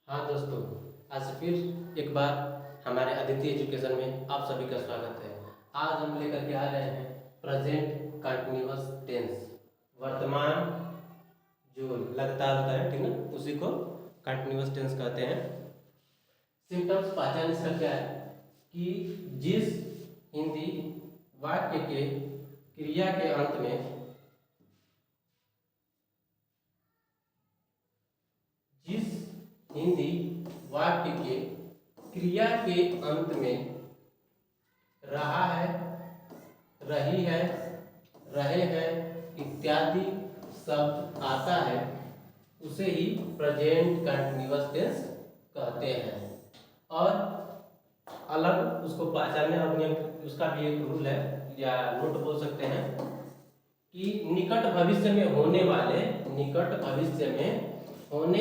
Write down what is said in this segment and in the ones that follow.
हाँ दोस्तों, आज फिर एक बार हमारे अदिति एजुकेशन में आप सभी का स्वागत है। आज हम लेकर के आ रहे हैं प्रेजेंट कंटिन्यूअस टेंस। वर्तमान जो लगातार होता है, ठीक ना, उसी को कंटिन्यूअस टेंस कहते हैं। सिम्टम्स पहचान इसका क्या है कि जिस हिंदी वाक्य के क्रिया के अंत में जिस हिंदी वाक्य के क्रिया के अंत में रहा है, रही है, रहे हैं इत्यादि शब्द आता है उसे ही प्रेजेंट कंटिन्यूअस टेंस कहते हैं। और अलग उसको पहचानने और नियम उसका भी एक रूल है या नोट बोल सकते हैं कि निकट भविष्य में होने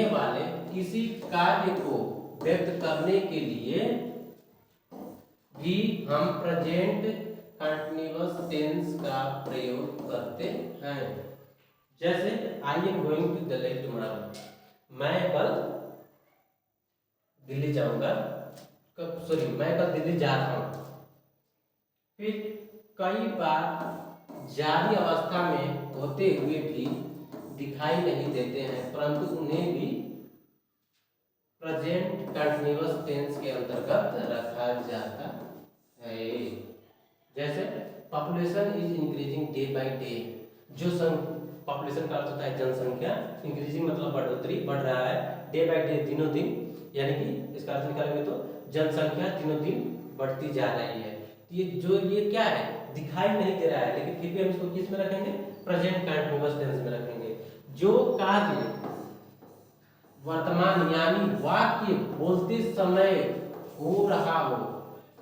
वाले किसी कार्य को व्यक्त करने के लिए भी हम प्रेजेंट कंटिन्यूअस टेंस का प्रयोग करते हैं। जैसे I am going to Delhi tomorrow, मैं कल दिल्ली जाऊंगा, मैं कल दिल्ली जा रहा हूं। फिर कई बार जारी अवस्था में होते हुए भी दिखाई नहीं देते हैं, परंतु उन्हें भी प्रेजेंट कंटिन्यूअस टेंस के अंतर्गत रखा जाता है। जैसे population is increasing day by day, जो पॉपुलेशन का अर्थ होता है जनसंख्या, इंक्रीजिंग मतलब बढ़ोतरी, बढ़ रहा है, डे बाय डे दिनों दिन, यानी कि इसका अर्थ निकालेंगे तो जनसंख्या दिनों दिन बढ़ती जा रही है। तो ये क्या है, दिखाई नहीं दे रहा है, लेकिन फिर भी हम इसको किस में रखेंगे, प्रेजेंट कंटिन्यूअस टेंस में रखेंगे। जो कार्य वर्तमान यानी वाक्य बोलते समय हो रहा हो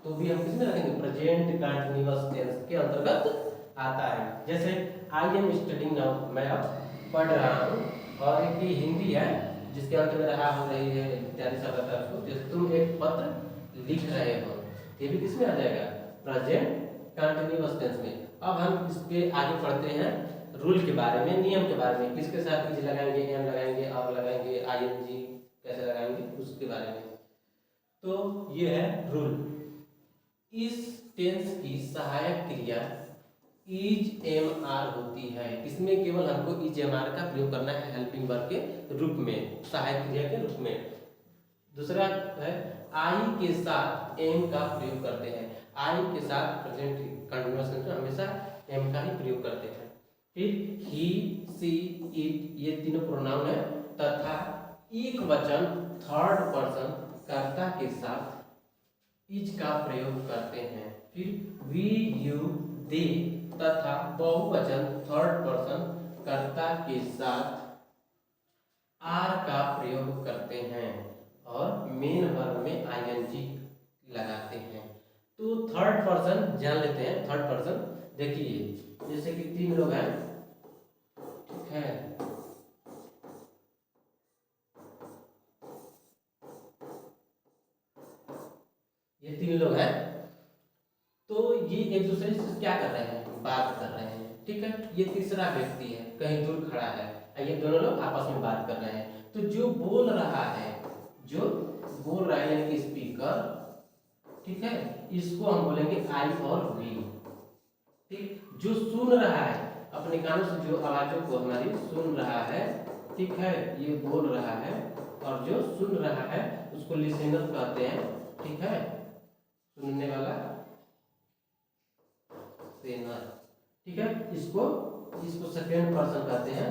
तो भी हम किसमें रखेंगे, प्रेजेंट कंटिन्यूअस टेंस के अंतर्गत आता है। जैसे आई एम स्टडिंग नाउ, मैं अब पढ़ रहा हूँ, और एक ये हिंदी है जिसके अंत में रहा हो, रही है इत्यादि शब्द आता है उसको। जैसे तुम एक पत्र लिख रहे हो, ये भी किसमें आ जाएगा, प्रेजेंट कंटिन्यूअस टेंस में। अब हम इस पे आगे पढ़ते हैं रूल के बारे में, नियम के बारे में, किसके साथ इज लगाएंगे, एम लगाएंगे, और लगाएंगे, आईएनजी कैसे लगाएंगे उसके बारे में। तो ये है रूल। इस टेंस की सहायक क्रिया इज एम आर होती है। इसमें केवल हमको इज एम आर का प्रयोग करना है हेल्पिंग वर्ब के रूप में, सहायक क्रिया के रूप में। दूसरा है आई के साथ एम का प्रयोग करते हैं। आई के साथ प्रेजेंट कंटिन्यूअस टेंस में हमेशा एम का ही प्रयोग करते हैं। फिर ही, सी, इट, ये तीनों प्रोनाउन है, तथा एक वचन थर्ड पर्सन कर्ता के साथ इज का प्रयोग करते हैं। फिर वी, यू, दे तथा बहुवचन थर्ड पर्सन कर्ता के साथ आर का प्रयोग करते हैं, और मेन वर्ब में आईएनजी लगाते हैं। तो थर्ड पर्सन जान लेते हैं। थर्ड पर्सन देखिए, जैसे कि तीन लोग हैं, ठीक है, ये तीन लोग हैं, तो ये एक दूसरे से क्या कर रहे हैं, बात कर रहे हैं, ठीक है। ये तीसरा व्यक्ति है, कहीं दूर खड़ा है, ये दोनों लोग आपस में बात कर रहे हैं। तो जो बोल रहा है यानी कि स्पीकर, ठीक है, इसको हम बोलेंगे आई और वी। ठीक, जो सुन रहा है, अपने कानों से जो आवाजों को हमारी सुन रहा है, ठीक है, ये बोल रहा है, और जो सुन रहा है उसको लिसनर कहते हैं, ठीक है, सुनने वाला सेनर, ठीक है। इसको सेकेंड पर्सन कहते हैं,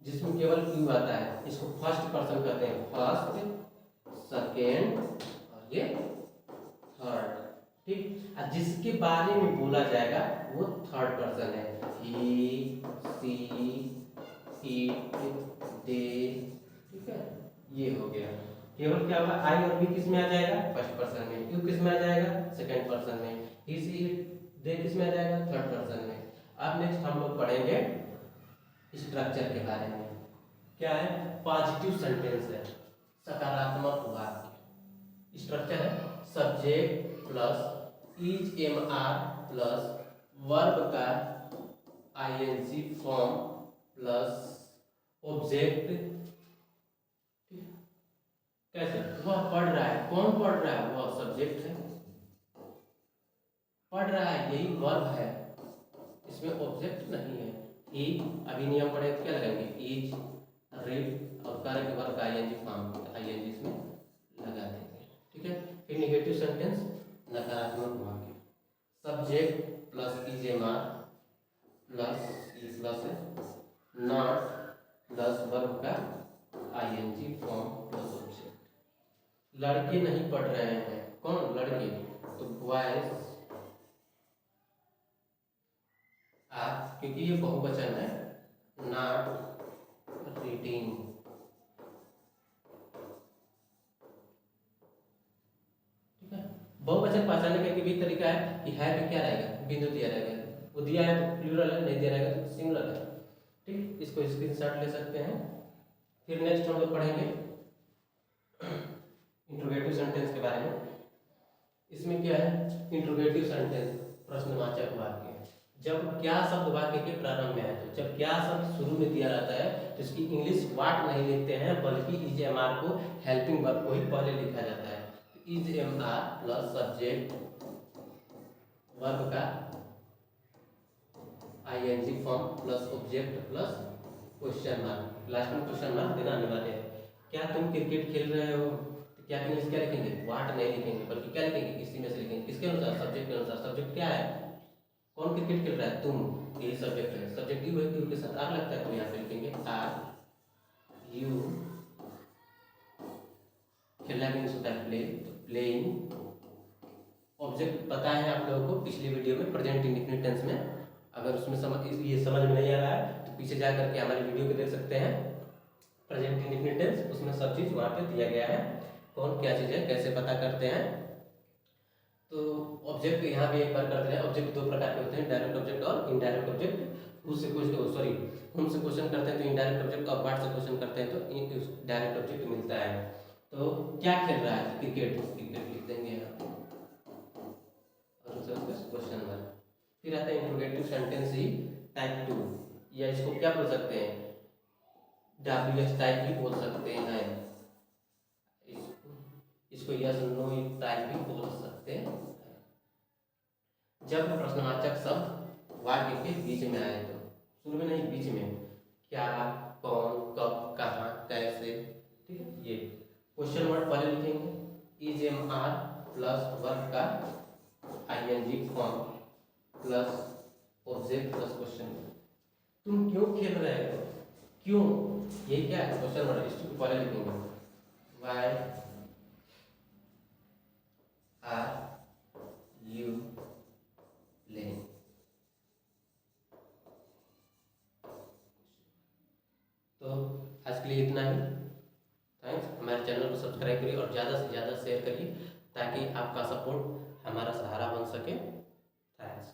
जिसमें केवल यू आता है। इसको फर्स्ट पर्सन कहते हैं, फर्स्ट, सेकेंड और ये थर्ड, ठीक। और जिसके बारे में बोला जाएगा वो थर्ड पर्सन है, ही, सी, इट, दे, ठीक है, ये हो गया। केवल क्या होगा, आई और बी किस में आ जाएगा, फर्स्ट पर्सन में, यू किस में आ जाएगा, सेकंड पर्सन में, ही, सी, इट, दे किस में आ जाएगा, थर्ड पर्सन में। अब नेक्स्ट हम लोग पढ़ेंगे स्ट्रक्चर के बारे में। क्या है, पॉजिटिव सेंटेंस है, सकारात्मक वाक्य। स्ट्रक्चर है subject plus is am are plus verb का आईएनजी फॉर्म प्लस ऑब्जेक्ट कैसे? वह पढ़ रहा है। कौन पढ़ रहा है? वह सब्जेक्ट है, पढ़ रहा है, यही वर्ब है, इसमें ऑब्जेक्ट नहीं है। ही, अभी नियम पढ़े क्या लगाएंगे? इज, रीड और कार्य के वर्ब का आईएनजी फॉर्म, आईएनजी इसमें लगा देंगे। ठीक है। फिर नेगेटिव सेंटेंस, नकारात्मक वाक्य, subject plus is am are plus E plus not plus verb का आईएनजी फॉर्म प्लस ऑब्जेक्ट। लड़के नहीं पढ़ रहे हैं। कौन? लड़के, तो बॉयज आर, क्योंकि ये बहुवचन है, नॉट रीडिंग। ठीक है। बहुवचन पहचानने का भी तरीका है कि है भी क्या रहेगा? बिंदु दिया रहेगा, वो दिया है तो प्लूरल है, नहीं दिया रहेगा तो सिंगुलर है। ठीक, इसको स्क्रीनशॉट ले सकते हैं। फिर नेक्स्ट हम लोग पढ़ेंगे इंट्रोगेटिव सेंटेंस के बारे में। इसमें क्या है? इंट्रोगेटिव सेंटेंस प्रश्नवाचक वाक्य। जब क्या शब्द वाक्य के प्रारंभ में है, तो जब क्या शब्द शुरू में दिया रहता है तो इसकी इंग्लिश वाट नहीं लिखते हैं, बल्कि इज एम आर को, हेल्पिंग वर्ब को ही पहले लिखा जाता है। Is am are plus subject verb का ING form plus object plus question mark. Last में क्वेश्चन मार्क देना अनिवार्य है। क्या तुम क्रिकेट खेल रहे हो? तो क्या इंग्लिश क्या लिखेंगे? वाट नहीं लिखेंगे, बल्कि क्या लिखेंगे? इसी में से लिखेंगे। किसके अनुसार? सब्जेक्ट के अनुसार। सब्जेक्ट क्या है? कौन क्रिकेट खेल रहा है? तुम, यही सब्जेक्ट है। सब्जेक्ट यू है, यू के साथ आर लगता है, तो यहाँ पे लिखेंगे आर यू। खेलना मीन्स होता है प्ले, तो प्लेइंग। ऑब्जेक्ट पता है आप लोगों को पिछली वीडियो में प्रेजेंट इंडेफिनिट टेंस में। अगर उसमें ये समझ में नहीं आ रहा है तो पीछे जा करके हमारी वीडियो को देख सकते हैं, प्रेजेंट इंडेफिनिट टेंस, उसमें सब चीज़ वहाँ पे दिया गया है, कौन क्या चीज़ है, कैसे पता करते हैं। तो ऑब्जेक्ट यहाँ भी एक बार करते हैं। ऑब्जेक्ट दो प्रकार के होते हैं, डायरेक्ट ऑब्जेक्ट और इनडायरेक्ट ऑब्जेक्ट। उससे हमसे क्वेश्चन करते हैं तो इनडायरेक्ट ऑब्जेक्ट, और व्हाट से क्वेश्चन करते हैं तो डायरेक्ट ऑब्जेक्ट मिलता है। तो क्या खेल रहा है? क्रिकेट, क्रिकेट लिख देंगे यहाँ पे और उससे क्वेश्चन मार्क। फिर आता है इंट्रोगेटिव सेंटेंस ही टाइप 2, या इसको क्या बोल सकते हैं? WH टाइप भी बोल सकते हैं, इसको यस नो टाइप भी बोल सकते हैं। जब प्रश्नवाचक शब्द वाक्य के बीच में आए, तो शुरू में नहीं, बीच में। क्या, कौन, कब, कहाँ, कैसे। ठीक है। ये क्वेश्चन वर्ड पहले लिखेंगे, is am are plus verb का ING form plus object plus question. तुम क्यों खेल रहे हो? क्यों, ये क्या है? क्वेश्चन वर्ड, इसको पहले लिखेंगे, वाई आर यू प्लेइंग। तो आज के लिए इतना ही। थैंक्स। हमारे चैनल को सब्सक्राइब करिए और ज़्यादा से ज़्यादा शेयर करिए, ताकि आपका सपोर्ट हमारा सहारा बन सके। थैंक्स।